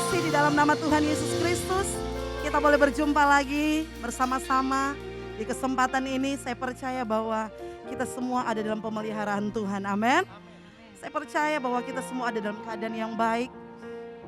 kasih di dalam nama Tuhan Yesus Kristus, kita boleh berjumpa lagi bersama-sama. Di kesempatan ini saya percaya bahwa kita semua ada dalam pemeliharaan Tuhan, amin. Saya percaya bahwa kita semua ada dalam keadaan yang baik,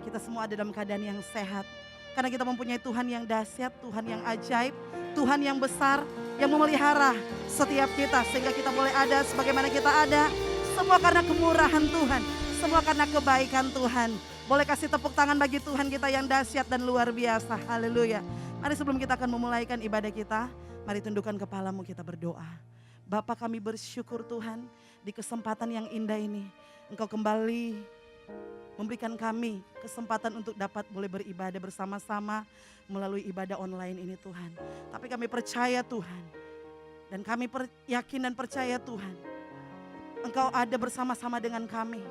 kita semua ada dalam keadaan yang sehat. Karena kita mempunyai Tuhan yang dahsyat, Tuhan yang ajaib, Tuhan yang besar, yang memelihara setiap kita. Sehingga kita boleh ada sebagaimana kita ada, semua karena kemurahan Tuhan, semua karena kebaikan Tuhan. Boleh kasih tepuk tangan bagi Tuhan kita yang dahsyat dan luar biasa. Haleluya. Mari sebelum kita akan memulaikan ibadah kita, mari tundukkan kepalamu, kita berdoa. Bapa, kami bersyukur Tuhan di kesempatan yang indah ini. Engkau kembali memberikan kami kesempatan untuk dapat boleh beribadah bersama-sama melalui ibadah online ini Tuhan. Tapi kami percaya Tuhan, dan kami yakin dan percaya Tuhan, Engkau ada bersama-sama dengan kami.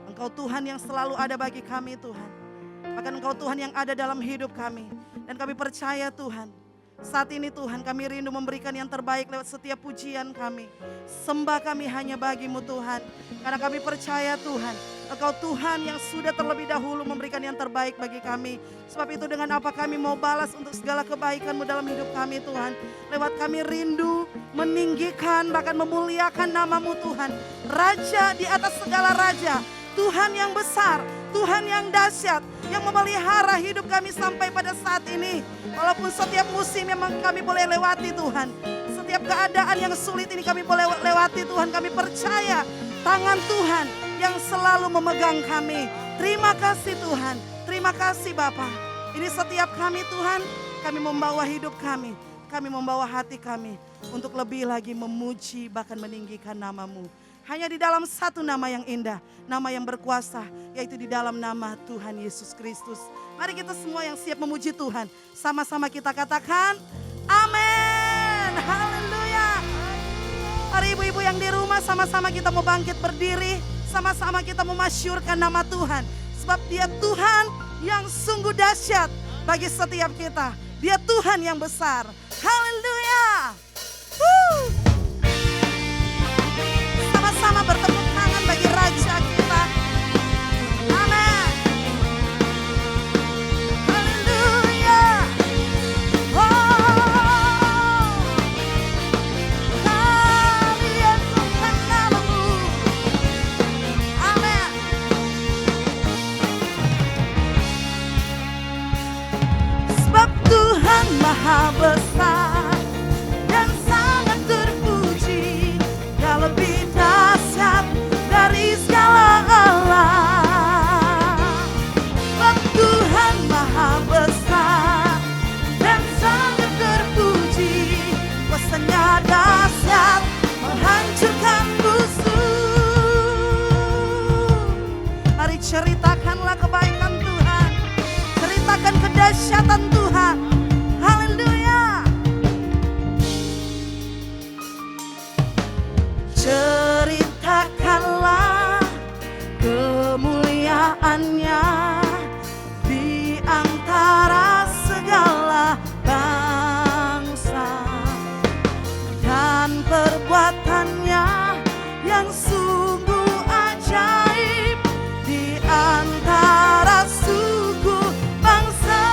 Engkau Tuhan yang selalu ada bagi kami Tuhan. Bahkan Engkau Tuhan yang ada dalam hidup kami. Dan kami percaya Tuhan, saat ini Tuhan kami rindu memberikan yang terbaik lewat setiap pujian kami. Sembah kami hanya bagi-Mu Tuhan. Karena kami percaya Tuhan, Engkau Tuhan yang sudah terlebih dahulu memberikan yang terbaik bagi kami. Sebab itu dengan apa kami mau balas untuk segala kebaikan-Mu dalam hidup kami Tuhan. Lewat kami rindu meninggikan bahkan memuliakan nama-Mu Tuhan. Raja di atas segala raja. Tuhan yang besar, Tuhan yang dahsyat, yang memelihara hidup kami sampai pada saat ini. Walaupun setiap musim memang kami boleh lewati Tuhan. Setiap keadaan yang sulit ini kami boleh lewati Tuhan. Kami percaya tangan Tuhan yang selalu memegang kami. Terima kasih Tuhan, terima kasih Bapa. Ini setiap kami Tuhan, kami membawa hidup kami membawa hati kami untuk lebih lagi memuji bahkan meninggikan nama-Mu. Hanya di dalam satu nama yang indah, nama yang berkuasa, yaitu di dalam nama Tuhan Yesus Kristus. Mari kita semua yang siap memuji Tuhan, sama-sama kita katakan, amin, haleluya. Mari ibu-ibu yang di rumah sama-sama kita mau bangkit berdiri, sama-sama kita memasyurkan nama Tuhan. Sebab Dia Tuhan yang sungguh dahsyat bagi setiap kita. Dia Tuhan yang besar, haleluya. Sama-sama bertepuk tangan bagi Raja kita. Amin. Haleluya. Oh, kami agungkan nama-Mu. Amin. Sebab Tuhan Maha Besar dan sangat terpuji, Dia lebih dahsyat dari segala Allah. Sebab Tuhan Maha Besar dan sangat terpuji, kuasa-Nya dahsyat menghancurkan musuh. Mari ceritakanlah kebaikan Tuhan, ceritakan kedahsyatan Tuhan. Haleluya. Ceritakanlah kemuliaan-Nya di antara segala bangsa, dan perbuatan-Nya yang sungguh ajaib di antara suku bangsa.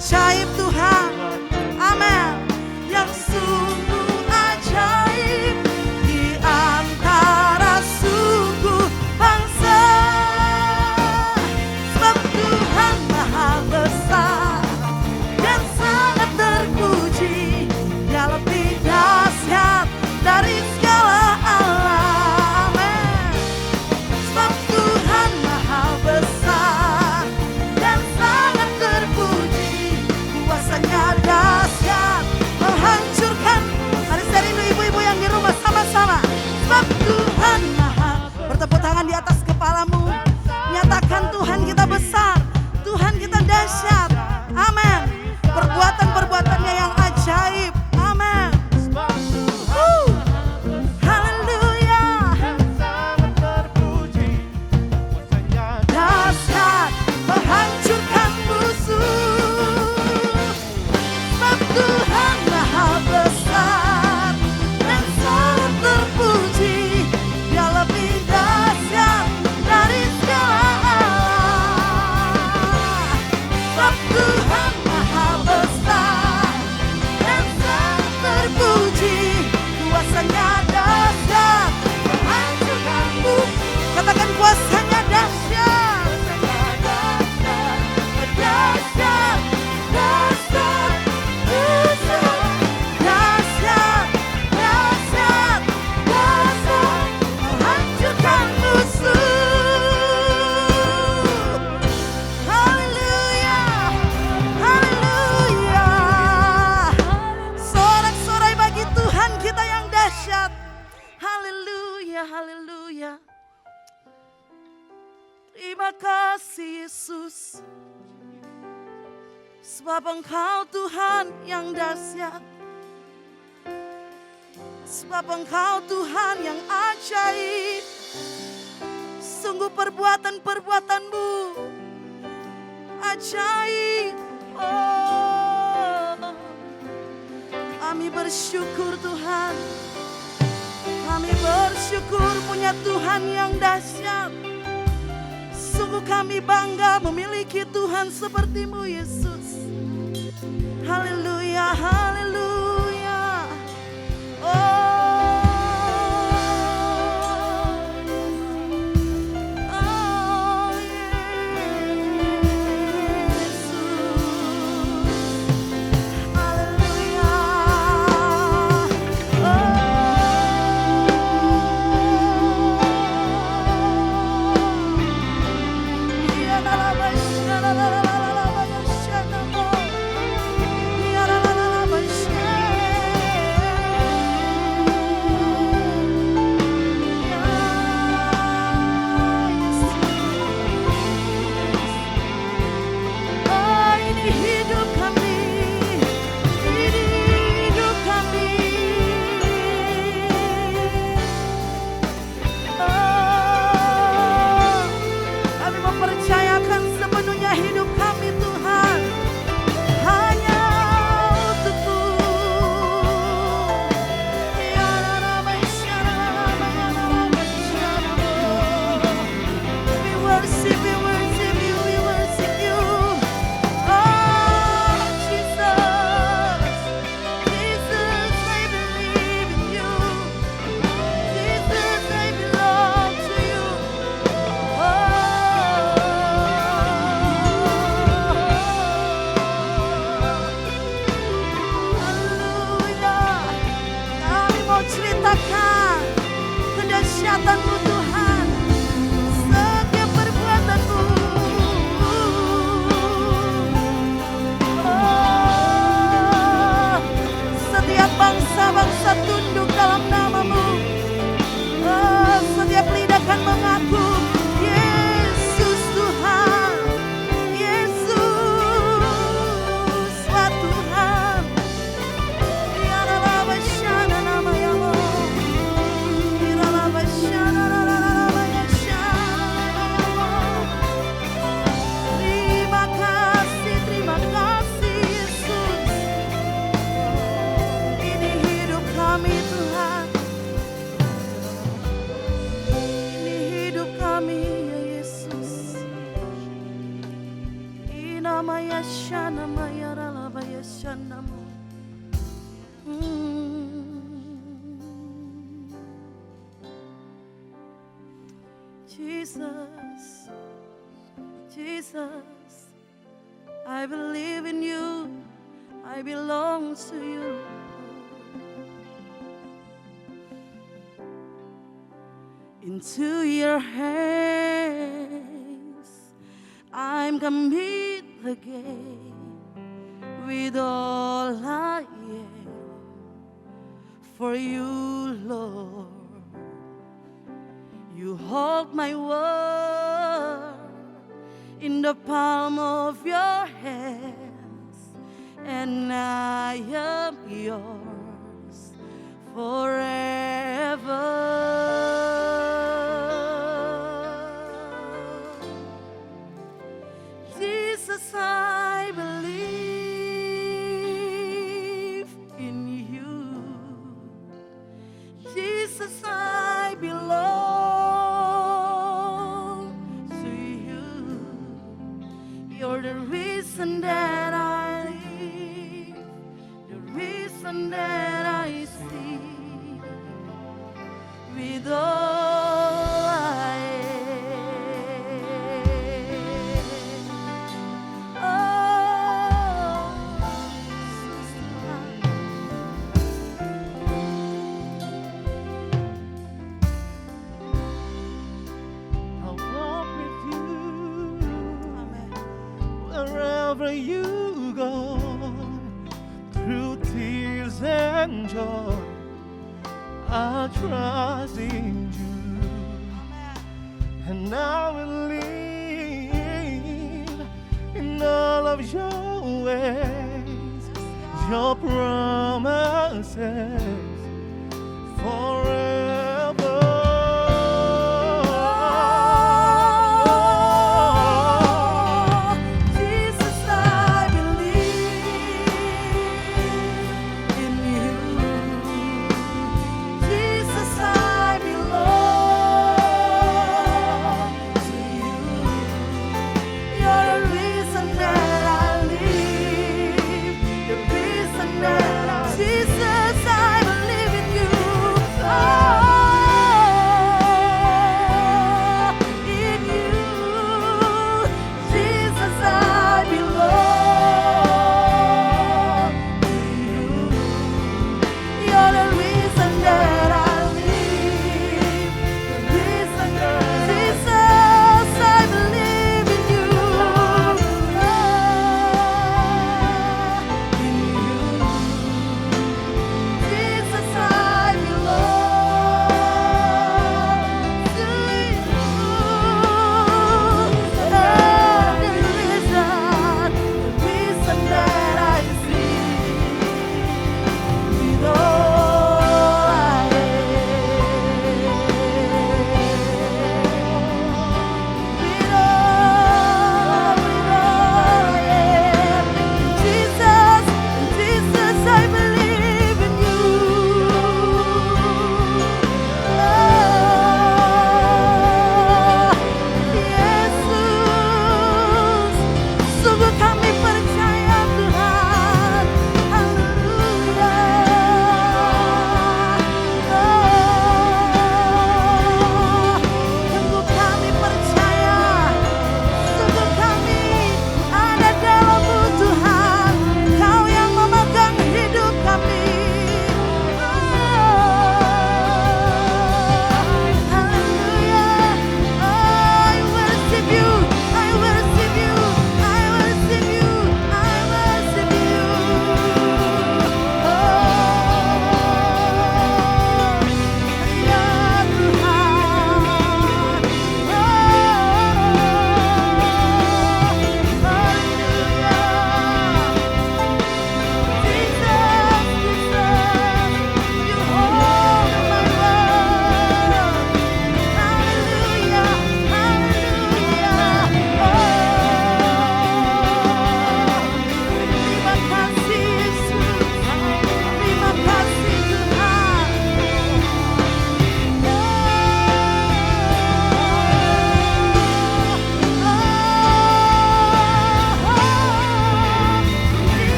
ajaib Tuhan. Amin. Yang sungguh ajaib di antara suku bangsa. Sebab Tuhan maha besar dan sangat terpuji. Dia lebih dahsyat dari segala alam. Amin. Sebab Tuhan maha besar dan sangat terpuji. Kuasanya dahsyat menghancurkan. Mari saya rindu ibu-ibu yang di rumah sama-sama. Sebab Tuhan maha. Bertepuk tangan di atas kepalamu. Nyatakan Tuhan kita besar, Tuhan kita dahsyat. Amin. Perbuatan-perbuatannya yang ajaib. Amin. Haleluya. Dahsyat menghancurkan musuh. Sebab Tuhan maha besar dan sangat terpuji. Dia lebih dahsyat dari segala alam. Sebab Tuhan maha besar dan sangat terpuji. Kuasanya dahsyat menghancurkanmu. Katakan kuasanya dahsyat. Dahsyat, dahsyat, dahsyat, dahsyat, dahsyat, menghancurkan musuh. Haleluya, haleluya. Sorak-sorai bagi Tuhan kita yang dahsyat. Haleluya, haleluya. Terima kasih Yesus. Sebab Engkau Tuhan yang dahsyat. Sebab Engkau Tuhan yang ajaib. Sungguh perbuatan-perbuatan-Mu ajaib. Oh, kami bersyukur Tuhan. Kami bersyukur punya Tuhan yang dahsyat. Sungguh kami bangga memiliki Tuhan seperti-Mu Yesus. Haleluya, haleluya. Oh, Yesus. Haleluya. Kedahsyatan-Mu Tuhan, setiap perbuatan-Mu. Oh, setiap bangsa-bangsa tunduk dalam nama-Mu. Oh, setiap lidah kan mengaku Yesus Tuhan, Yesus wah Tuhan. Ya Allah, syana nama ya Allah. Terima kasih Yesus. Ini hidup kami Tuhan. Ini hidup Jesus, Jesus, I believe in you, I belong to you. Into your hands I'm commit again, with all I am for you, Lord. You hold my world in the palm of your hands, and I am yours forever. Jesus, I believe in you. Jesus, I belong to you. You're the reason that I live, the reason that I see. With all I am, oh, I'll walk with you. Amen. Wherever you go, through tears and joy, I trust in you, and I believe in all of your ways, your promises forever. Jesus, I believe in you. Jesus, I belong to you. You're the reason that I live, the reason that I Jesus, I believe in you. Oh, in you, Jesus, I belong to you. You're the reason that I live, the reason that Jesus, I believe in you. Oh, in you.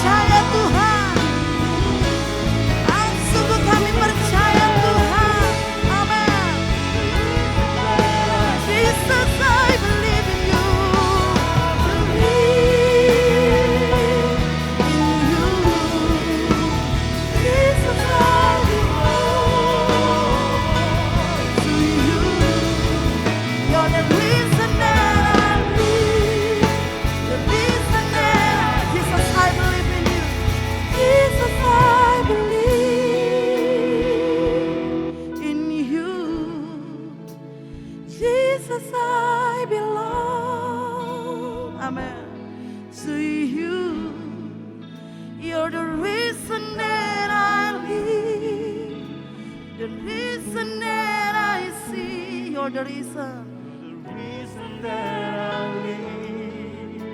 percaya Tuhan. Sungguh kami percaya Tuhan. Amin. Jesus, I believe in you. Believe in you. Jesus, I belong to you. You're the reason that I live. The reason that Jesus, I believe in you. Jesus, I believe in you. Jesus, I belong, amen, to you. You're the reason that I live, the reason that I see. You're the reason. The reason that I live.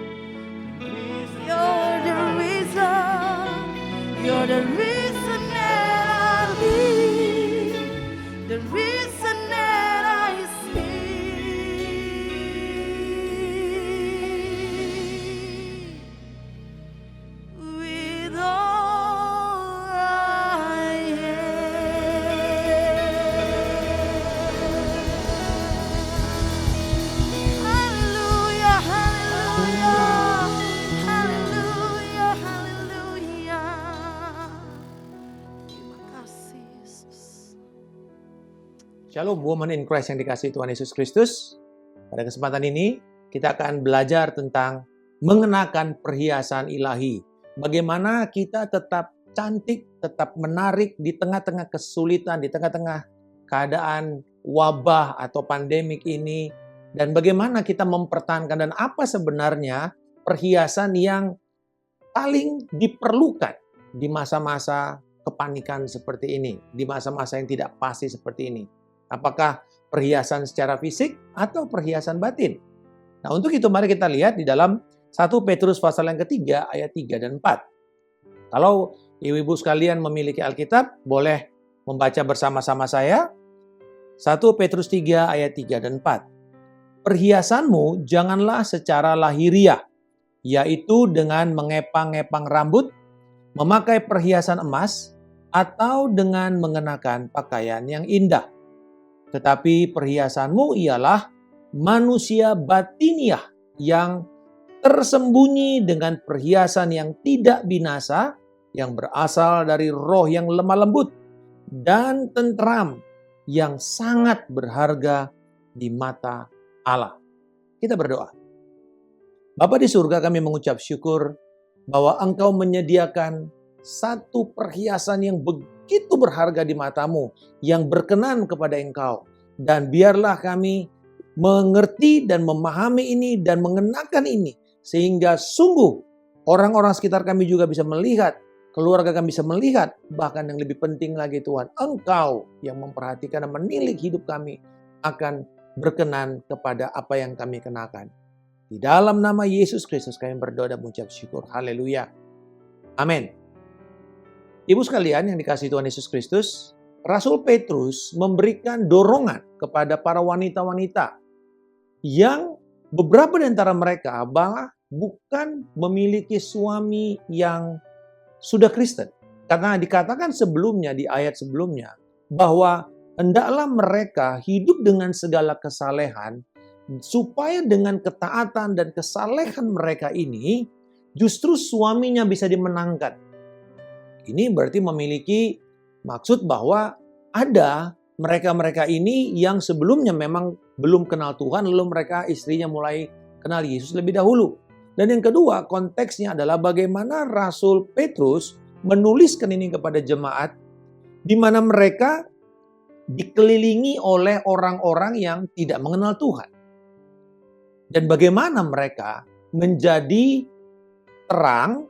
The reason You're the reason. You're the reason that I live, the reason that I see. With all I am. Hallelujah, hallelujah, hallelujah, hallelujah. Terima kasih Yesus. Shalom Woman in Christ yang dikasihi Tuhan Yesus Kristus. Pada kesempatan ini kita akan belajar tentang mengenakan perhiasan ilahi. Bagaimana kita tetap cantik, tetap menarik di tengah-tengah kesulitan, di tengah-tengah keadaan wabah atau pandemik ini. Dan bagaimana kita mempertahankan dan apa sebenarnya perhiasan yang paling diperlukan di masa-masa kepanikan seperti ini, di masa-masa yang tidak pasti seperti ini. Apakah perhiasan secara fisik atau perhiasan batin? Nah, untuk itu mari kita lihat di dalam 1 Petrus pasal yang ketiga ayat 3 dan 4. Kalau ibu-ibu sekalian memiliki Alkitab, boleh membaca bersama-sama saya. 1 Petrus 3 ayat 3 dan 4. Perhiasanmu janganlah secara lahiriah, yaitu dengan mengepang-ngepang rambut, memakai perhiasan emas, atau dengan mengenakan pakaian yang indah. Tetapi perhiasanmu ialah manusia batiniah yang tersembunyi dengan perhiasan yang tidak binasa, yang berasal dari roh yang lemah lembut dan tentram, yang sangat berharga di mata Allah. Kita berdoa. Bapa di surga, kami mengucap syukur bahwa Engkau menyediakan satu perhiasan yang begitu berharga di matamu, yang berkenan kepada Engkau. Dan biarlah kami mengerti dan memahami ini dan mengenakan ini, sehingga sungguh orang-orang sekitar kami juga bisa melihat, keluarga kami bisa melihat, bahkan yang lebih penting lagi Tuhan, Engkau yang memperhatikan dan menilik hidup kami akan berkenan kepada apa yang kami kenakan. Di dalam nama Yesus Kristus kami berdoa dan mengucap syukur. Haleluya. Amin. Ibu sekalian yang dikasihi Tuhan Yesus Kristus, Rasul Petrus memberikan dorongan kepada para wanita-wanita yang beberapa di antara mereka malah bukan memiliki suami yang sudah Kristen. Karena dikatakan sebelumnya, di ayat sebelumnya, bahwa hendaklah mereka hidup dengan segala kesalehan, supaya dengan ketaatan dan kesalehan mereka ini, justru suaminya bisa dimenangkan. Ini berarti memiliki maksud bahwa ada mereka-mereka ini yang sebelumnya memang belum kenal Tuhan, lalu mereka istrinya mulai kenal Yesus lebih dahulu. Dan yang kedua, konteksnya adalah bagaimana Rasul Petrus menuliskan ini kepada jemaat, di mana mereka dikelilingi oleh orang-orang yang tidak mengenal Tuhan. Dan bagaimana mereka menjadi terang,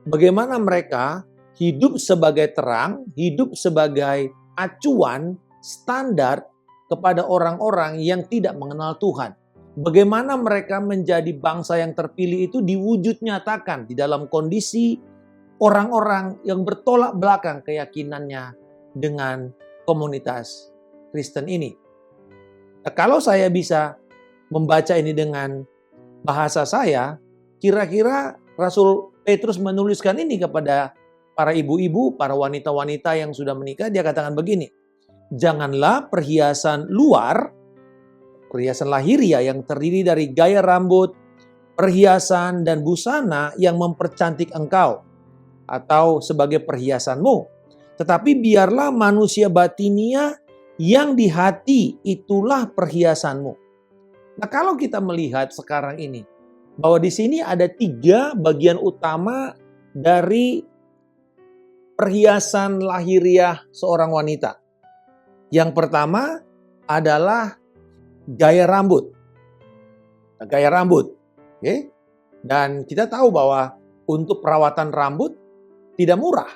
bagaimana mereka hidup sebagai terang, hidup sebagai acuan, standar kepada orang-orang yang tidak mengenal Tuhan. Bagaimana mereka menjadi bangsa yang terpilih itu diwujud nyatakan di dalam kondisi orang-orang yang bertolak belakang keyakinannya dengan komunitas Kristen ini. Nah, kalau saya bisa membaca ini dengan bahasa saya, kira-kira Rasul Petrus menuliskan ini kepada para ibu-ibu, para wanita-wanita yang sudah menikah. Dia katakan begini, janganlah perhiasan luar, perhiasan lahiriah yang terdiri dari gaya rambut, perhiasan dan busana yang mempercantik engkau atau sebagai perhiasanmu. Tetapi biarlah manusia batinia yang di hati, itulah perhiasanmu. Nah, kalau kita melihat sekarang ini, bahwa di sini ada 3 bagian utama dari perhiasan lahiriah seorang wanita. Yang pertama adalah gaya rambut. Gaya rambut. Oke? Dan kita tahu bahwa untuk perawatan rambut tidak murah.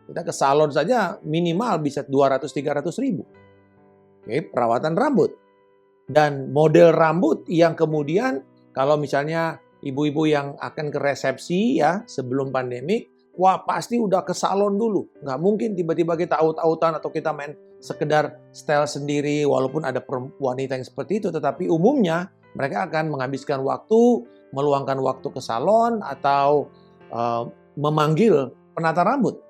Kita ke salon saja minimal bisa 200-300 ribu. Oke, perawatan rambut. Dan model rambut yang kemudian kalau misalnya ibu-ibu yang akan ke resepsi ya sebelum pandemik, wah pasti udah ke salon dulu. Nggak mungkin tiba-tiba kita aut-autan atau kita main sekedar style sendiri walaupun ada wanita yang seperti itu. Tetapi umumnya mereka akan menghabiskan waktu, meluangkan waktu ke salon atau memanggil penata rambut.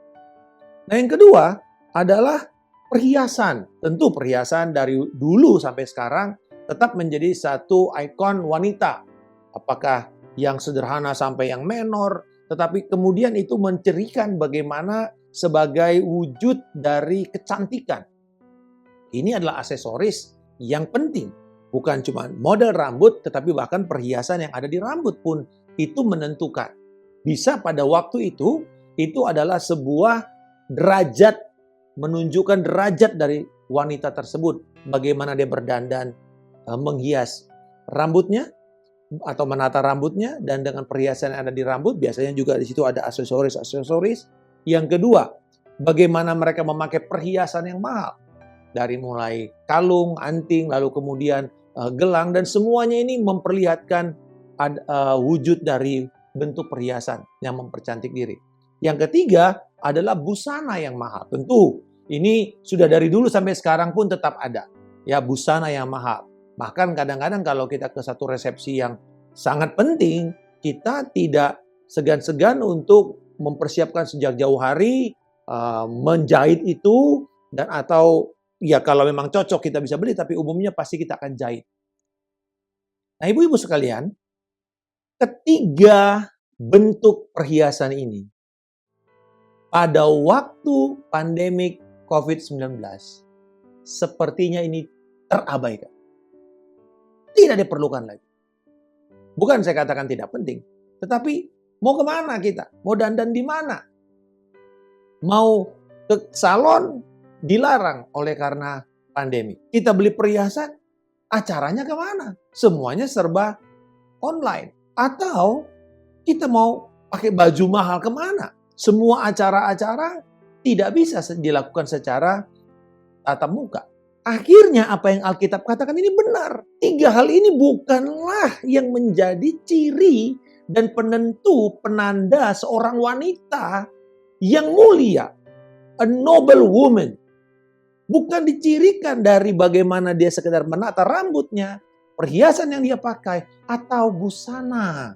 Nah yang kedua adalah perhiasan. Tentu perhiasan dari dulu sampai sekarang tetap menjadi satu ikon wanita. Apakah yang sederhana sampai yang menor, tetapi kemudian itu mencirikan bagaimana sebagai wujud dari kecantikan. Ini adalah aksesoris yang penting. Bukan cuma model rambut, tetapi bahkan perhiasan yang ada di rambut pun itu menentukan. Bisa pada waktu itu adalah sebuah derajat, menunjukkan derajat dari wanita tersebut. Bagaimana dia berdandan, menghias rambutnya, atau menata rambutnya, dan dengan perhiasan yang ada di rambut, biasanya juga di situ ada aksesoris-aksesoris. Yang kedua, bagaimana mereka memakai perhiasan yang mahal. Dari mulai kalung, anting, lalu kemudian gelang, dan semuanya ini memperlihatkan wujud dari bentuk perhiasan yang mempercantik diri. Yang ketiga adalah busana yang mahal. Tentu ini sudah dari dulu sampai sekarang pun tetap ada. Ya, busana yang mahal. Bahkan kadang-kadang kalau kita ke satu resepsi yang sangat penting, kita tidak segan-segan untuk mempersiapkan sejak jauh hari, menjahit itu, dan atau ya kalau memang cocok kita bisa beli, tapi umumnya pasti kita akan jahit. Nah ibu-ibu sekalian, ketiga bentuk perhiasan ini, pada waktu pandemik COVID-19, sepertinya ini terabaikan. Tidak diperlukan lagi. Bukan saya katakan tidak penting. Tetapi mau kemana kita? Mau dandan di mana? Mau ke salon? Dilarang oleh karena pandemi. Kita beli perhiasan? Acaranya kemana? Semuanya serba online. Atau kita mau pakai baju mahal kemana? Semua acara-acara tidak bisa dilakukan secara tatap muka. Akhirnya apa yang Alkitab katakan ini benar. 3 hal ini bukanlah yang menjadi ciri dan penentu penanda seorang wanita yang mulia. A noble woman. Bukan dicirikan dari bagaimana dia sekedar menata rambutnya, perhiasan yang dia pakai, atau busana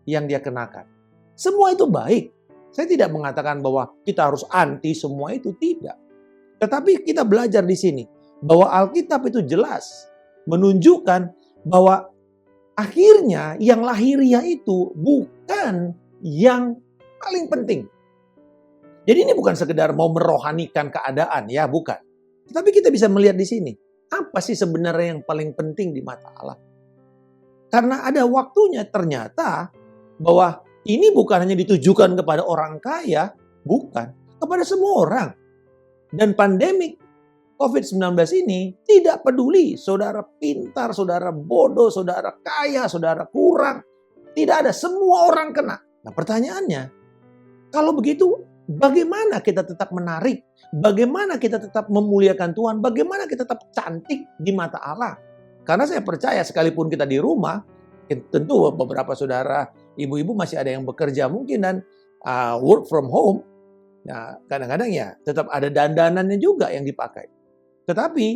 yang dia kenakan. Semua itu baik. Saya tidak mengatakan bahwa kita harus anti semua itu, tidak. Tetapi kita belajar di sini bahwa Alkitab itu jelas menunjukkan bahwa akhirnya yang lahiriah itu bukan yang paling penting. Jadi ini bukan sekedar mau merohanikan keadaan, ya bukan. Tetapi kita bisa melihat di sini, apa sih sebenarnya yang paling penting di mata Allah? Karena ada waktunya ternyata bahwa ini bukan hanya ditujukan kepada orang kaya, bukan, kepada semua orang. Dan pandemik COVID-19 ini tidak peduli saudara pintar, saudara bodoh, saudara kaya, saudara kurang. Tidak ada, semua orang kena. Nah pertanyaannya, kalau begitu bagaimana kita tetap menarik? Bagaimana kita tetap memuliakan Tuhan? Bagaimana kita tetap cantik di mata Allah? Karena saya percaya sekalipun kita di rumah, tentu beberapa saudara, ibu-ibu masih ada yang bekerja mungkin dan work from home. Nah kadang-kadang ya tetap ada dandanannya juga yang dipakai. Tetapi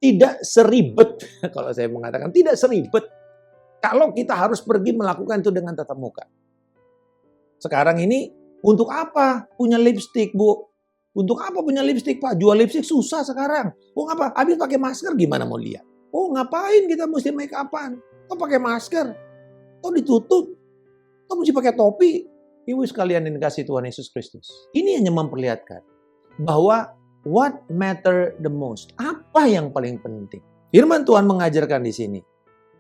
tidak seribet, kalau saya mengatakan tidak seribet kalau kita harus pergi melakukan itu dengan tatap muka. Sekarang ini untuk apa punya lipstik, Bu? Untuk apa punya lipstik, Pak? Jual lipstik susah sekarang. Oh, ngapa? Habis pakai masker gimana mau lihat? Oh, ngapain kita mesti make up-an? Kok pakai masker? Kok ditutup? Kok mesti pakai topi? Ibu sekalian yang dikasihi Tuhan Yesus Kristus. Ini hanya memperlihatkan bahwa what matter the most? Apa yang paling penting? Firman Tuhan mengajarkan di sini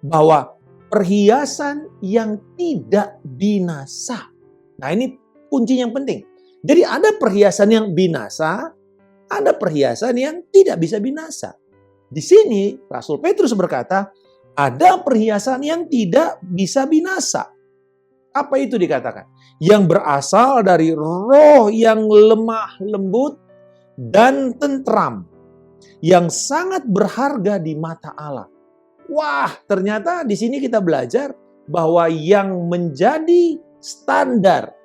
bahwa perhiasan yang tidak binasa. Nah, ini kunci yang penting. Jadi ada perhiasan yang binasa, ada perhiasan yang tidak bisa binasa. Di sini Rasul Petrus berkata, ada perhiasan yang tidak bisa binasa. Apa itu dikatakan? Yang berasal dari roh yang lemah lembut dan tentram, yang sangat berharga di mata Allah. Wah, ternyata di sini kita belajar bahwa yang menjadi standar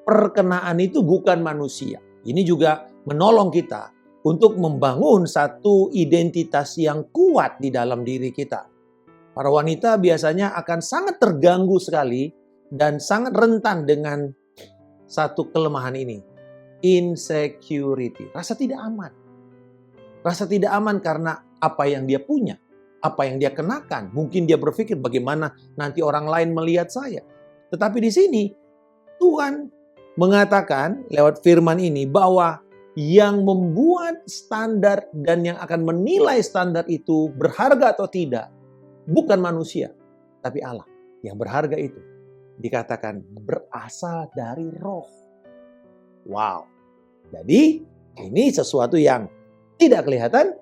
perkenaan itu bukan manusia. Ini juga menolong kita untuk membangun satu identitas yang kuat di dalam diri kita. Para wanita biasanya akan sangat terganggu sekali dan sangat rentan dengan satu kelemahan ini. Insecurity. Rasa tidak aman. Rasa tidak aman karena apa yang dia punya. Apa yang dia kenakan. Mungkin dia berpikir bagaimana nanti orang lain melihat saya. Tetapi di sini Tuhan mengatakan lewat firman ini bahwa yang membuat standar dan yang akan menilai standar itu berharga atau tidak bukan manusia, tapi Allah. Yang berharga itu dikatakan berasal dari roh. Wow. Jadi ini sesuatu yang tidak kelihatan,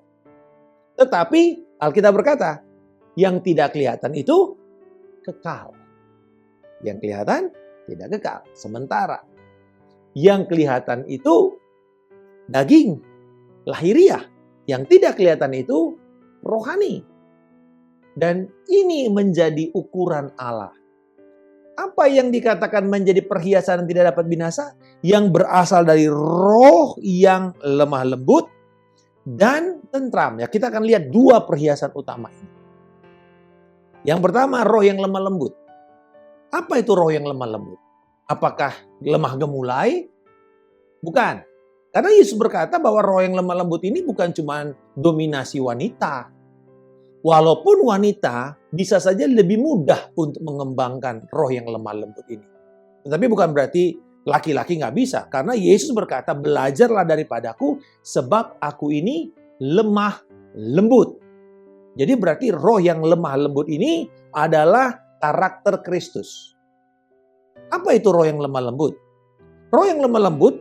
tetapi Alkitab berkata yang tidak kelihatan itu kekal. Yang kelihatan tidak kekal, sementara. Yang kelihatan itu daging, lahiriah. Yang tidak kelihatan itu rohani. Dan ini menjadi ukuran Allah. Apa yang dikatakan menjadi perhiasan yang tidak dapat binasa? Yang berasal dari roh yang lemah lembut dan tentram. Ya, kita akan lihat dua perhiasan utama ini. Yang pertama, roh yang lemah lembut. Apa itu roh yang lemah lembut? Apakah lemah gemulai? Bukan. Karena Yesus berkata bahwa roh yang lemah lembut ini bukan cuma dominasi wanita. Walaupun wanita bisa saja lebih mudah untuk mengembangkan roh yang lemah lembut ini. Tetapi bukan berarti laki-laki nggak bisa. Karena Yesus berkata, belajarlah daripadaku sebab aku ini lemah lembut. Jadi berarti roh yang lemah lembut ini adalah karakter Kristus. Apa itu roh yang lemah lembut? Roh yang lemah lembut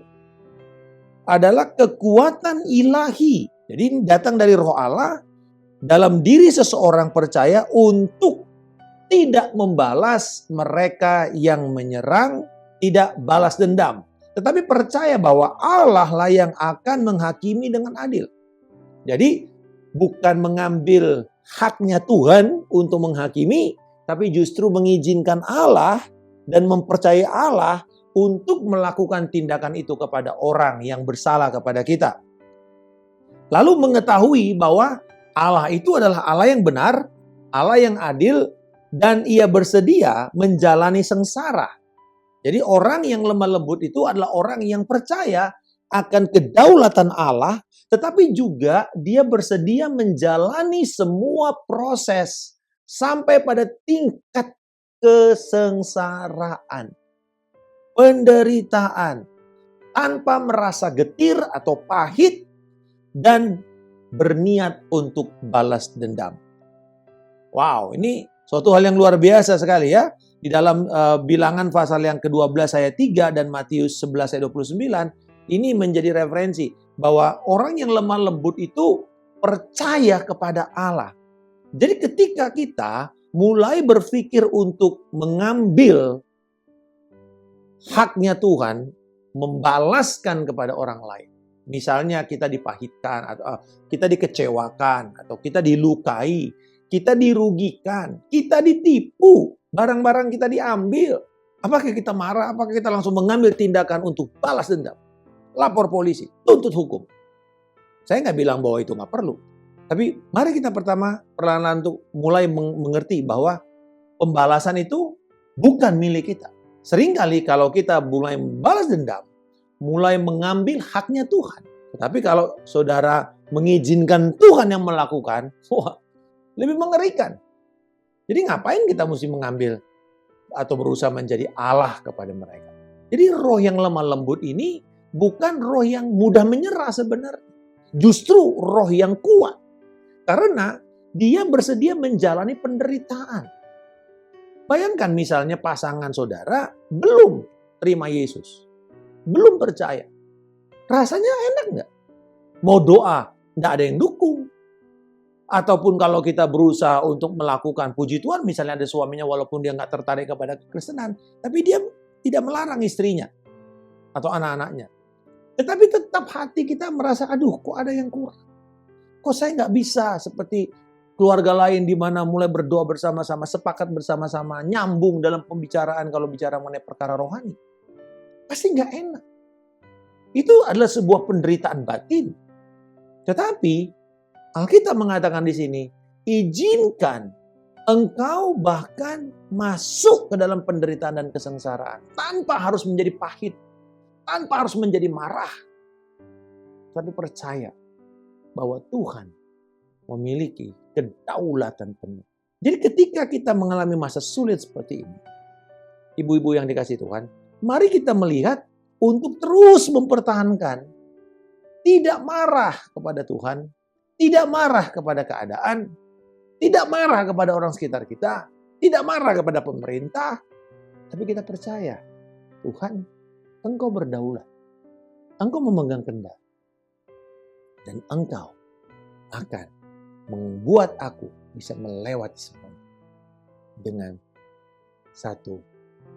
adalah kekuatan ilahi. Jadi datang dari roh Allah dalam diri seseorang percaya untuk tidak membalas mereka yang menyerang, tidak balas dendam. Tetapi percaya bahwa Allah lah yang akan menghakimi dengan adil. Jadi bukan mengambil haknya Tuhan untuk menghakimi, tapi justru mengizinkan Allah dan mempercayai Allah untuk melakukan tindakan itu kepada orang yang bersalah kepada kita. Lalu mengetahui bahwa Allah itu adalah Allah yang benar, Allah yang adil, dan ia bersedia menjalani sengsara. Jadi orang yang lemah lembut itu adalah orang yang percaya akan kedaulatan Allah, tetapi juga dia bersedia menjalani semua proses sampai pada tingkat kesengsaraan, penderitaan, tanpa merasa getir atau pahit, dan berniat untuk balas dendam. Wow, ini suatu hal yang luar biasa sekali ya. Di dalam bilangan pasal yang ke-12 ayat 3 dan Matius 11 ayat 29, ini menjadi referensi bahwa orang yang lemah lembut itu percaya kepada Allah. Jadi ketika kita mulai berpikir untuk mengambil haknya Tuhan, membalaskan kepada orang lain. Misalnya kita dipahitkan, atau kita dikecewakan, atau kita dilukai, kita dirugikan, kita ditipu, barang-barang kita diambil. Apakah kita marah? Apakah kita langsung mengambil tindakan untuk balas dendam? Lapor polisi, tuntut hukum. Saya nggak bilang bahwa itu nggak perlu. Tapi mari kita pertama perlahan-lahan untuk mulai mengerti bahwa pembalasan itu bukan milik kita. Seringkali kalau kita mulai membalas dendam, mulai mengambil haknya Tuhan. Tetapi kalau saudara mengizinkan Tuhan yang melakukan, wah, lebih mengerikan. Jadi ngapain kita mesti mengambil atau berusaha menjadi Allah kepada mereka? Jadi roh yang lemah lembut ini bukan roh yang mudah menyerah sebenarnya. Justru roh yang kuat. Karena dia bersedia menjalani penderitaan. Bayangkan misalnya pasangan saudara belum terima Yesus. Belum percaya. Rasanya enak nggak? Mau doa, nggak ada yang dukung. Ataupun kalau kita berusaha untuk melakukan puji Tuhan, misalnya ada suaminya walaupun dia nggak tertarik kepada kekristenan, tapi dia tidak melarang istrinya atau anak-anaknya. Tetapi tetap hati kita merasa, aduh kok ada yang kurang. Kok saya nggak bisa seperti keluarga lain di mana mulai berdoa bersama-sama, sepakat bersama-sama, nyambung dalam pembicaraan kalau bicara mengenai perkara rohani. Pasti nggak enak. Itu adalah sebuah penderitaan batin. Tetapi Alkitab mengatakan di sini, izinkan engkau bahkan masuk ke dalam penderitaan dan kesengsaraan tanpa harus menjadi pahit, tanpa harus menjadi marah. Tapi percaya bahwa Tuhan memiliki kedaulatan penuh. Jadi ketika kita mengalami masa sulit seperti ini, ibu-ibu yang dikasihi Tuhan, mari kita melihat untuk terus mempertahankan, tidak marah kepada Tuhan, tidak marah kepada keadaan, tidak marah kepada orang sekitar kita, tidak marah kepada pemerintah, tapi kita percaya, Tuhan, Engkau berdaulat, Engkau memegang kendali, dan Engkau akan membuat aku bisa melewati semuanya dengan satu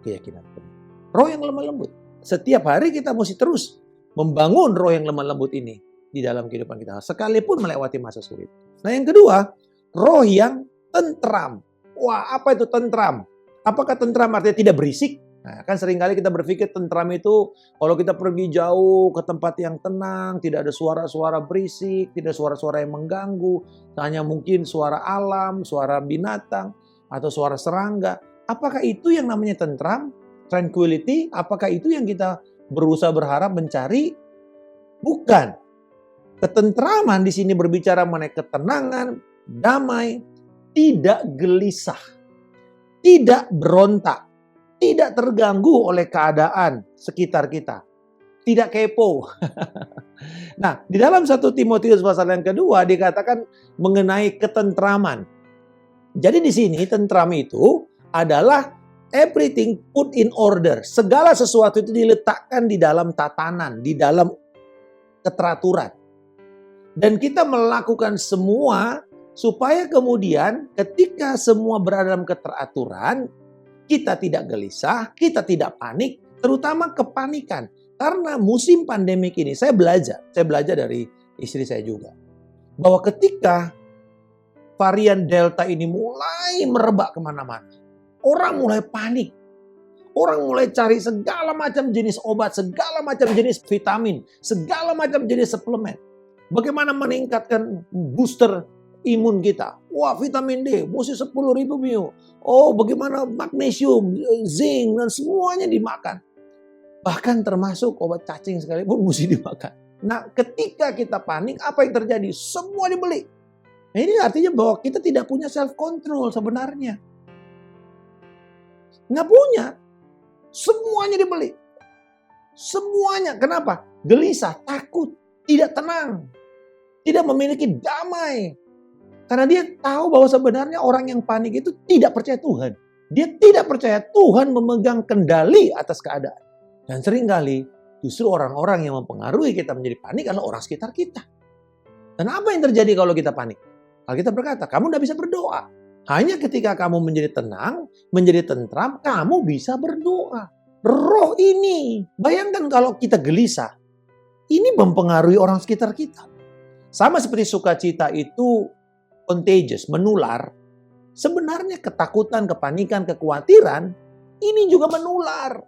keyakinan penuh. Roh yang lemah lembut. Setiap hari kita mesti terus membangun roh yang lemah lembut ini di dalam kehidupan kita, sekalipun melewati masa sulit. Nah yang kedua, roh yang tentram. Wah, apa itu tentram? Apakah tentram artinya tidak berisik? Nah, kan seringkali kita berpikir tentram itu kalau kita pergi jauh ke tempat yang tenang, tidak ada suara-suara berisik, tidak ada suara-suara yang mengganggu, hanya mungkin suara alam, suara binatang, atau suara serangga. Apakah itu yang namanya tentram? Tranquility? Apakah itu yang kita berusaha berharap mencari? Bukan. Ketentraman di sini berbicara mengenai ketenangan, damai, tidak gelisah, tidak berontak, tidak terganggu oleh keadaan sekitar kita, tidak kepo. Nah, di dalam 1 Timotius pasal yang kedua dikatakan mengenai ketentraman. Jadi di sini tentram itu adalah everything put in order. Segala sesuatu itu diletakkan di dalam tatanan, di dalam keteraturan. Dan kita melakukan semua supaya kemudian ketika semua berada dalam keteraturan, kita tidak gelisah, kita tidak panik, terutama kepanikan. Karena musim pandemik ini, saya belajar dari istri saya juga. Bahwa ketika varian Delta ini mulai merebak kemana-mana, orang mulai panik. Orang mulai cari segala macam jenis obat, segala macam jenis vitamin, segala macam jenis suplemen. Bagaimana meningkatkan booster imun kita. Wah, vitamin D, mesti 10.000 mil. Oh, bagaimana magnesium, zinc, dan semuanya dimakan. Bahkan termasuk obat cacing sekalipun mesti dimakan. Nah, ketika kita panik, apa yang terjadi? Semua dibeli. Nah, ini artinya bahwa kita tidak punya self-control sebenarnya. Nggak punya. Semuanya dibeli. Semuanya. Kenapa? Gelisah, takut, tidak tenang. Tidak memiliki damai. Karena dia tahu bahwa sebenarnya orang yang panik itu tidak percaya Tuhan. Dia tidak percaya Tuhan memegang kendali atas keadaan. Dan seringkali justru orang-orang yang mempengaruhi kita menjadi panik adalah orang sekitar kita. Dan apa yang terjadi kalau kita panik? Alkitab berkata, kamu tidak bisa berdoa. Hanya ketika kamu menjadi tenang, menjadi tentram, kamu bisa berdoa. Roh ini, bayangkan kalau kita gelisah, ini mempengaruhi orang sekitar kita. Sama seperti sukacita itu contagious, menular. Sebenarnya ketakutan, kepanikan, kekhawatiran, ini juga menular.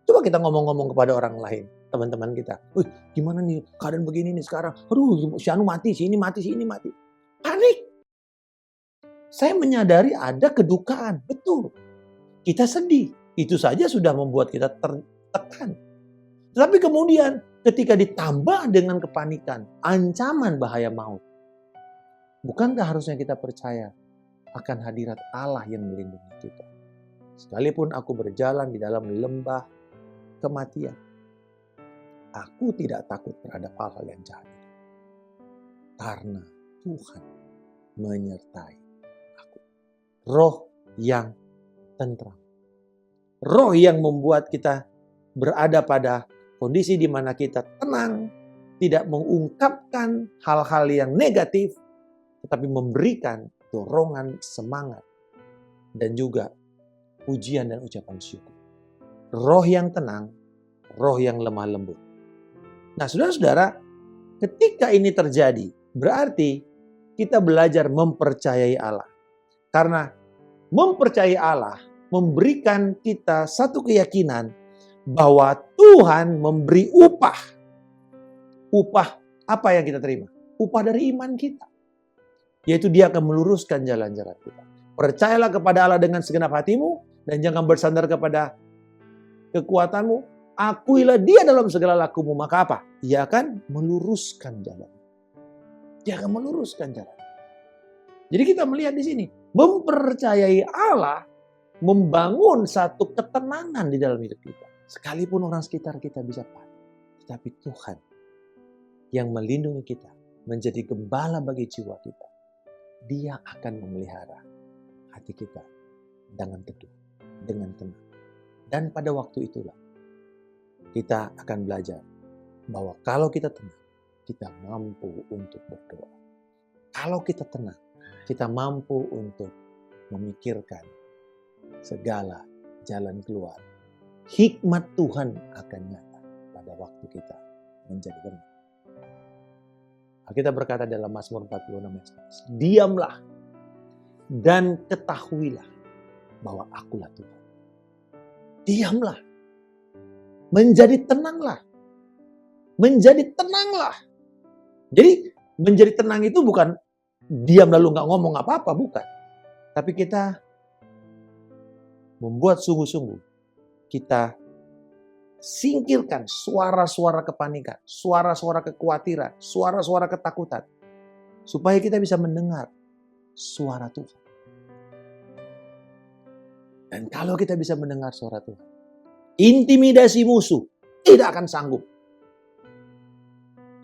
Coba kita ngomong-ngomong kepada orang lain, teman-teman kita. Wih, gimana nih keadaan begini nih sekarang? Aduh, si anu mati, si ini mati, si ini mati. Panik. Saya menyadari ada kedukaan, betul. Kita sedih. Itu saja sudah membuat kita tertekan. Tetapi kemudian ketika ditambah dengan kepanikan, ancaman bahaya maut, bukankah harusnya kita percaya akan hadirat Allah yang melindungi kita? Sekalipun aku berjalan di dalam lembah kematian, aku tidak takut terhadap hal-hal yang jahat. Karena Tuhan menyertai aku. Roh yang tentram. Roh yang membuat kita berada pada kondisi di mana kita tenang, tidak mengungkapkan hal-hal yang negatif, tetapi memberikan dorongan semangat dan juga pujian dan ucapan syukur. Roh yang tenang, roh yang lemah lembut. Nah, saudara-saudara, ketika ini terjadi, berarti kita belajar mempercayai Allah. Karena mempercayai Allah memberikan kita satu keyakinan bahwa Tuhan memberi upah. Upah apa yang kita terima? Upah dari iman kita. Yaitu Dia akan meluruskan jalan-jalan kita. Percayalah kepada Allah dengan segenap hatimu dan jangan bersandar kepada kekuatanmu. Akuilah Dia dalam segala lakumu, maka apa? Dia akan meluruskan jalan. Dia akan meluruskan jalan. Jadi kita melihat di sini, mempercayai Allah membangun satu ketenangan di dalam hidup kita. Sekalipun orang sekitar kita bisa panik, tetapi Tuhan yang melindungi kita, menjadi gembala bagi jiwa kita. Dia akan memelihara hati kita dengan teduh, dengan tenang. Dan pada waktu itulah kita akan belajar bahwa kalau kita tenang, kita mampu untuk berdoa. Kalau kita tenang, kita mampu untuk memikirkan segala jalan keluar. Hikmat Tuhan akan nyata pada waktu kita menjadi tenang. Alkitab berkata dalam Mazmur 46 ayat 11, diamlah dan ketahuilah bahwa akulah Tuhan. Diamlah. Menjadi tenanglah. Menjadi tenanglah. Jadi menjadi tenang itu bukan diam lalu nggak ngomong apa-apa, bukan. Tapi kita membuat sungguh-sungguh. Kita singkirkan suara-suara kepanikan, suara-suara kekhawatiran, suara-suara ketakutan. Supaya kita bisa mendengar suara Tuhan. Dan kalau kita bisa mendengar suara Tuhan, intimidasi musuh tidak akan sanggup.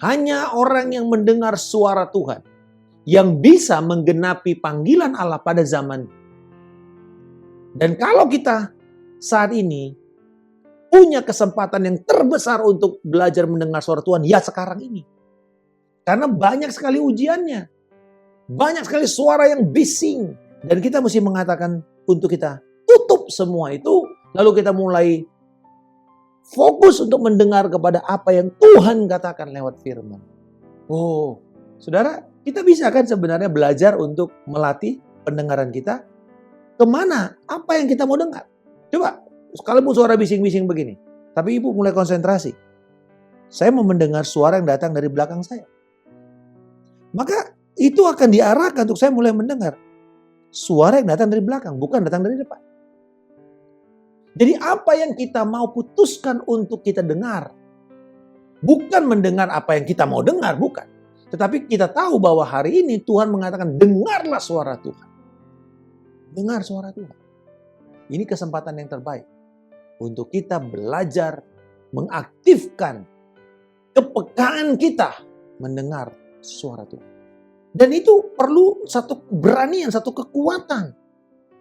Hanya orang yang mendengar suara Tuhan yang bisa menggenapi panggilan Allah pada zaman. Dan kalau kita saat ini punya kesempatan yang terbesar untuk belajar mendengar suara Tuhan, ya sekarang ini. Karena banyak sekali ujiannya. Banyak sekali suara yang bising. Dan kita mesti mengatakan untuk kita tutup semua itu. Lalu kita mulai fokus untuk mendengar kepada apa yang Tuhan katakan lewat firman. Oh, saudara, kita bisa kan sebenarnya belajar untuk melatih pendengaran kita. Kemana? Apa yang kita mau dengar? Coba, sekalipun suara bising-bising begini. Tapi ibu mulai konsentrasi. Saya mau mendengar suara yang datang dari belakang saya. Maka itu akan diarahkan untuk saya mulai mendengar suara yang datang dari belakang, bukan datang dari depan. Jadi apa yang kita mau putuskan untuk kita dengar, bukan mendengar apa yang kita mau dengar, bukan. Tetapi kita tahu bahwa hari ini Tuhan mengatakan dengarlah suara Tuhan. Dengar suara Tuhan. Ini kesempatan yang terbaik untuk kita belajar mengaktifkan kepekaan kita mendengar suara Tuhan. Dan itu perlu satu keberanian, satu kekuatan.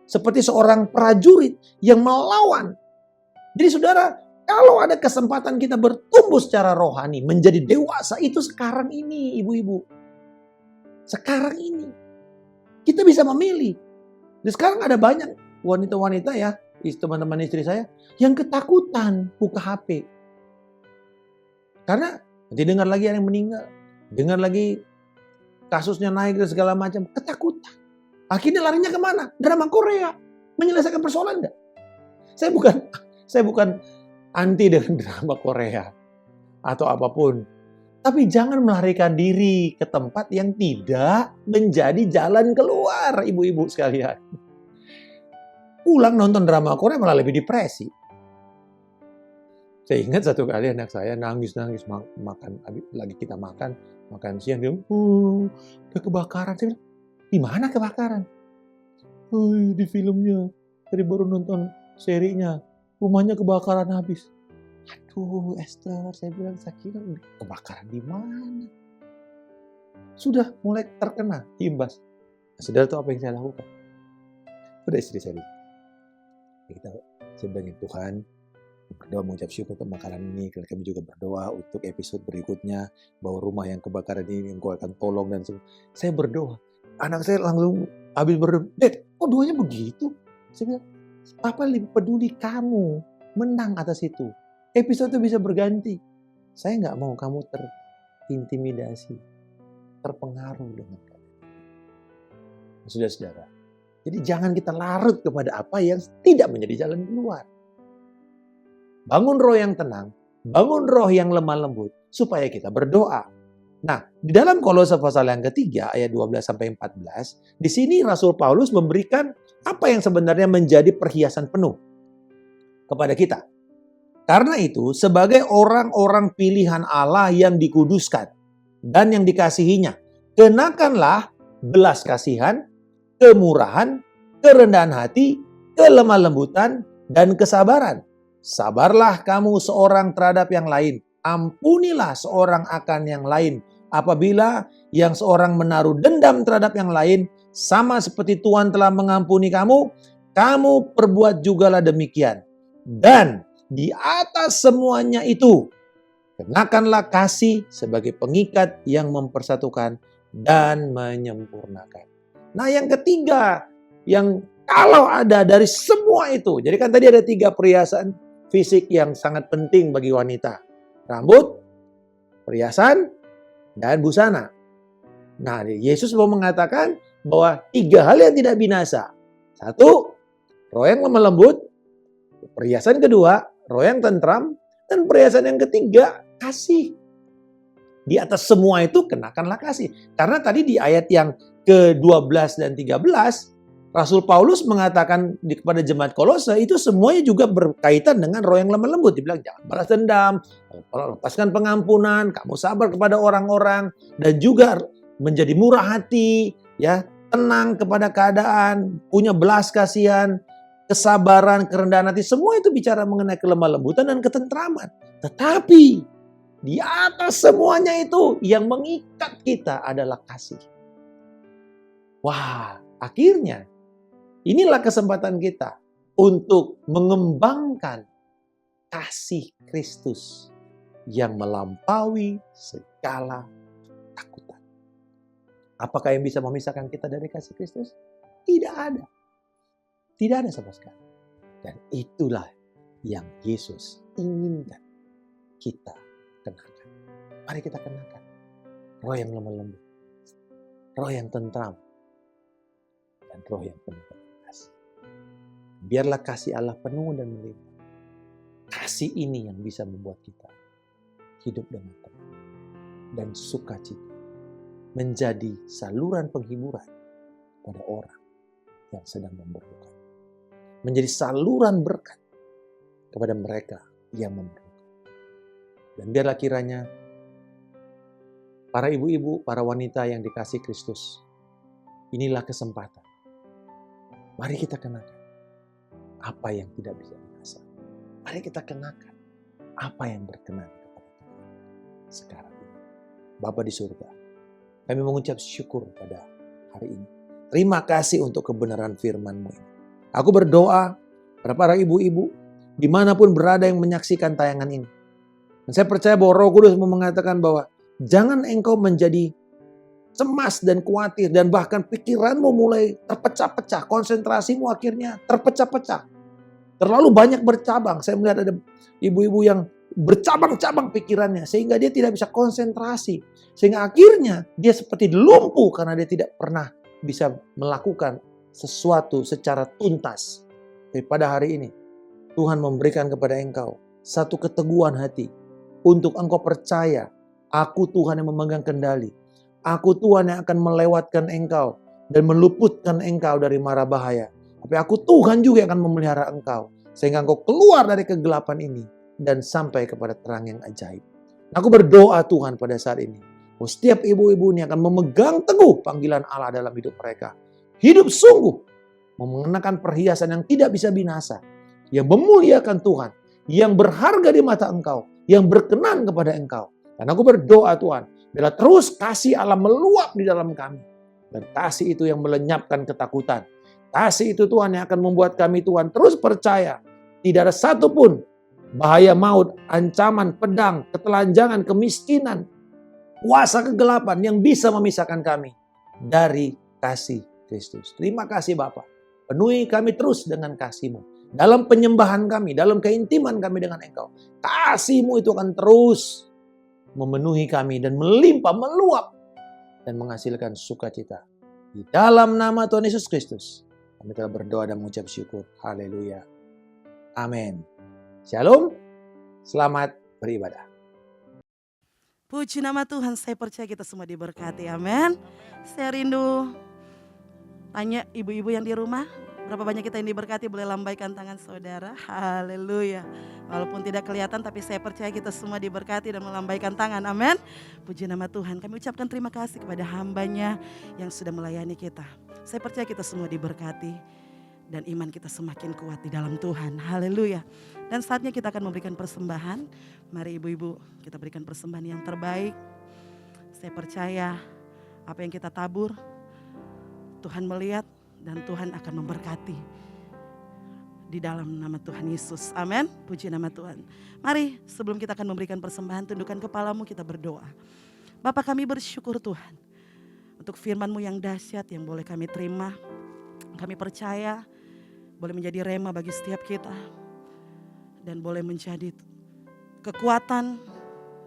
Seperti seorang prajurit yang melawan. Jadi saudara, kalau ada kesempatan kita bertumbuh secara rohani, menjadi dewasa, itu sekarang ini ibu-ibu. Sekarang ini. Kita bisa memilih. Dan sekarang ada banyak wanita-wanita ya, teman-teman istri saya, yang ketakutan buka HP. Karena nanti dengar lagi ada yang meninggal. Dengar lagi kasusnya naik dan segala macam. Ketakutan. Akhirnya larinya kemana? Drama Korea. Menyelesaikan persoalan enggak? Saya bukan anti dengan drama Korea. Atau apapun. Tapi jangan melarikan diri ke tempat yang tidak menjadi jalan keluar, ibu-ibu sekalian. pulang nonton drama Korea malah lebih depresi. Saya ingat satu kali anak saya nangis-nangis makan, lagi kita makan siang, dia udah kebakaran. Saya bilang, di mana kebakaran? Di filmnya, tadi baru nonton serinya, rumahnya kebakaran habis. Aduh Esther, saya bilang, saya kira kebakaran di mana? Sudah mulai terkena imbas. Saudara tahu apa yang saya lakukan? Udah istri saya bilang, saya bilang, Tuhan, berdoa mengucap syukur untuk makanan ini. Kami juga berdoa untuk episode berikutnya, bahwa rumah yang kebakaran ini Engkau akan tolong dan semua. Saya berdoa. Anak saya langsung habis berdoa, Dad, kok doanya begitu? Saya bilang, Papa lebih peduli kamu menang atas itu. Episode itu bisa berganti. Saya nggak mau kamu terintimidasi, terpengaruh dengan kalian. Saudara-saudara, jadi jangan kita larut kepada apa yang tidak menjadi jalan keluar. Bangun roh yang tenang, bangun roh yang lemah lembut, supaya kita berdoa. Nah, di dalam Kolose pasal yang ketiga, ayat 12-14, di sini Rasul Paulus memberikan apa yang sebenarnya menjadi perhiasan penuh kepada kita. Karena itu, sebagai orang-orang pilihan Allah yang dikuduskan dan yang dikasihinya, kenakanlah belas kasihan, kemurahan, kerendahan hati, kelemah lembutan, dan kesabaran. Sabarlah kamu seorang terhadap yang lain. Ampunilah seorang akan yang lain. Apabila yang seorang menaruh dendam terhadap yang lain, sama seperti Tuhan telah mengampuni kamu, kamu perbuat jugalah demikian. Dan di atas semuanya itu, kenakanlah kasih sebagai pengikat yang mempersatukan dan menyempurnakan. Nah, yang ketiga, yang kalau ada dari semua itu, jadi kan tadi ada 3 perhiasan fisik yang sangat penting bagi wanita. Rambut, perhiasan, dan busana. Nah, Yesus mau mengatakan bahwa 3 hal yang tidak binasa. 1, roh yang lemah lembut. Perhiasan kedua, roh yang tentram. Dan perhiasan yang ketiga, kasih. Di atas semua itu kenakanlah kasih. Karena tadi di ayat yang ke-12 dan 13, Rasul Paulus mengatakan kepada jemaat Kolose itu semuanya juga berkaitan dengan roh yang lemah lembut. Dibilang jangan balas dendam, lepaskan pengampunan, kamu sabar kepada orang-orang, dan juga menjadi murah hati, ya, tenang kepada keadaan, punya belas kasihan, kesabaran, kerendahan hati. Semua itu bicara mengenai kelemah lembutan dan ketentraman. Tetapi di atas semuanya itu yang mengikat kita adalah kasih. Wah, akhirnya inilah kesempatan kita untuk mengembangkan kasih Kristus yang melampaui segala takutan. Apakah yang bisa memisahkan kita dari kasih Kristus? Tidak ada. Tidak ada sama sekali. Dan itulah yang Yesus inginkan kita kenakan. Mari kita kenakan. Roh yang lemah lembut. Roh yang tentram. Dan roh yang penuh. Biarlah kasih Allah penuh dan melimpah. Kasih ini yang bisa membuat kita hidup dengan tenang dan sukacita. Menjadi saluran penghiburan pada orang yang sedang memerlukan. Menjadi saluran berkat kepada mereka yang memerlukan. Dan biarlah kiranya para ibu-ibu, para wanita yang dikasihi Kristus, inilah kesempatan. Mari kita kenakan apa yang tidak bisa dirasa. Mari kita kenakan apa yang berkenan kepada Tuhan sekarang ini. Bapa di surga, kami mengucap syukur pada hari ini. Terima kasih untuk kebenaran firman-Mu ini. Aku berdoa pada para ibu-ibu, dimanapun berada yang menyaksikan tayangan ini. Dan saya percaya bahwa Roh Kudus mau mengatakan bahwa jangan engkau menjadi cemas dan khawatir, dan bahkan pikiranmu mulai terpecah-pecah, konsentrasimu akhirnya terpecah-pecah. Terlalu banyak bercabang. Saya melihat ada ibu-ibu yang bercabang-cabang pikirannya, sehingga dia tidak bisa konsentrasi. Sehingga akhirnya dia seperti lumpuh karena dia tidak pernah bisa melakukan sesuatu secara tuntas. Tapi pada hari ini, Tuhan memberikan kepada engkau satu keteguhan hati untuk engkau percaya, aku Tuhan yang memegang kendali. Aku Tuhan yang akan melewatkan engkau dan meluputkan engkau dari mara bahaya. Tapi aku Tuhan juga yang akan memelihara engkau. Sehingga engkau keluar dari kegelapan ini dan sampai kepada terang yang ajaib. Aku berdoa Tuhan pada saat ini. Setiap ibu-ibu ini akan memegang teguh panggilan Allah dalam hidup mereka. Hidup sungguh. Mengenakan perhiasan yang tidak bisa binasa. Yang memuliakan Tuhan. Yang berharga di mata engkau. Yang berkenan kepada engkau. Dan aku berdoa Tuhan. Bila terus kasih Allah meluap di dalam kami. Dan kasih itu yang melenyapkan ketakutan. Kasih itu Tuhan yang akan membuat kami Tuhan terus percaya. Tidak ada satupun bahaya maut, ancaman, pedang, ketelanjangan, kemiskinan, kuasa kegelapan yang bisa memisahkan kami dari kasih Kristus. Terima kasih Bapa. Penuhi kami terus dengan kasih-Mu. Dalam penyembahan kami, dalam keintiman kami dengan Engkau. Kasih-Mu itu akan terus memenuhi kami dan melimpah, meluap. Dan menghasilkan sukacita. Di dalam nama Tuhan Yesus Kristus. Kami telah berdoa dan mengucap syukur. Haleluya. Amin. Shalom. Selamat beribadah. Puji nama Tuhan, saya percaya kita semua diberkati. Amin. Saya rindu tanya ibu-ibu yang di rumah, berapa banyak kita yang diberkati, boleh lambaikan tangan saudara. Haleluya. Walaupun tidak kelihatan tapi saya percaya kita semua diberkati dan melambaikan tangan. Amin. Puji nama Tuhan. Kami ucapkan terima kasih kepada hambanya yang sudah melayani kita. Saya percaya kita semua diberkati dan iman kita semakin kuat di dalam Tuhan. Haleluya. Dan saatnya kita akan memberikan persembahan. Mari ibu-ibu kita berikan persembahan yang terbaik. Saya percaya apa yang kita tabur Tuhan melihat dan Tuhan akan memberkati di dalam nama Tuhan Yesus. Amin. Puji nama Tuhan. Mari sebelum kita akan memberikan persembahan, tundukkan kepalamu, kita berdoa. Bapa, kami bersyukur Tuhan untuk firman-Mu yang dahsyat yang boleh kami terima. Kami percaya boleh menjadi rema bagi setiap kita dan boleh menjadi kekuatan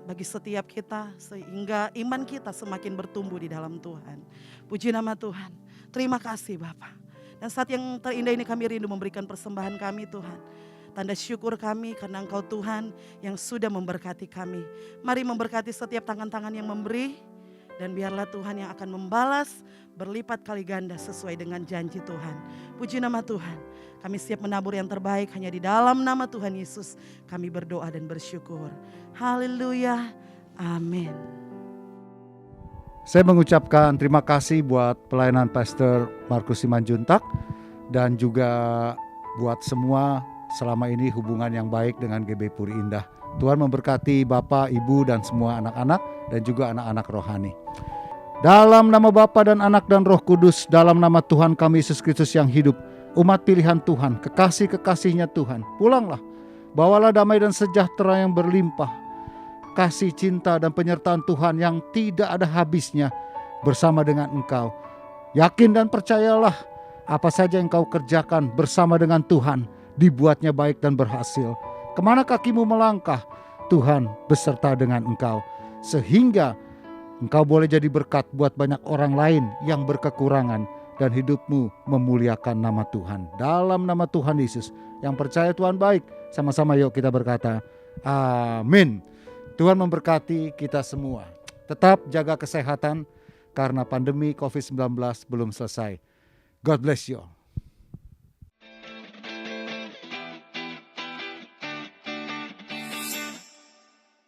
bagi setiap kita sehingga iman kita semakin bertumbuh di dalam Tuhan. Puji nama Tuhan. Terima kasih Bapa. Dan saat yang terindah ini kami rindu memberikan persembahan kami Tuhan. Tanda syukur kami karena Engkau Tuhan yang sudah memberkati kami. Mari memberkati setiap tangan-tangan yang memberi. Dan biarlah Tuhan yang akan membalas berlipat kali ganda sesuai dengan janji Tuhan. Puji nama Tuhan. Kami siap menabur yang terbaik hanya di dalam nama Tuhan Yesus. Kami berdoa dan bersyukur. Haleluya. Amin. Saya mengucapkan terima kasih buat pelayanan Pastor Markus Simanjuntak dan juga buat semua selama ini hubungan yang baik dengan GB Puri Indah. Tuhan memberkati Bapak, Ibu dan semua anak-anak dan juga anak-anak rohani. Dalam nama Bapa dan Anak dan Roh Kudus, dalam nama Tuhan kami Yesus Kristus yang hidup, umat pilihan Tuhan, kekasih-kekasihnya Tuhan, pulanglah, bawalah damai dan sejahtera yang berlimpah, kasih, cinta dan penyertaan Tuhan yang tidak ada habisnya bersama dengan engkau. Yakin dan percayalah, apa saja yang kau kerjakan bersama dengan Tuhan, dibuatnya baik dan berhasil. Kemana kakimu melangkah, Tuhan beserta dengan engkau. Sehingga engkau boleh jadi berkat buat banyak orang lain yang berkekurangan. Dan hidupmu memuliakan nama Tuhan. Dalam nama Tuhan Yesus. Yang percaya Tuhan baik, sama-sama yuk kita berkata, amin. Tuhan memberkati kita semua. Tetap jaga kesehatan karena pandemi COVID-19 belum selesai. God bless you all.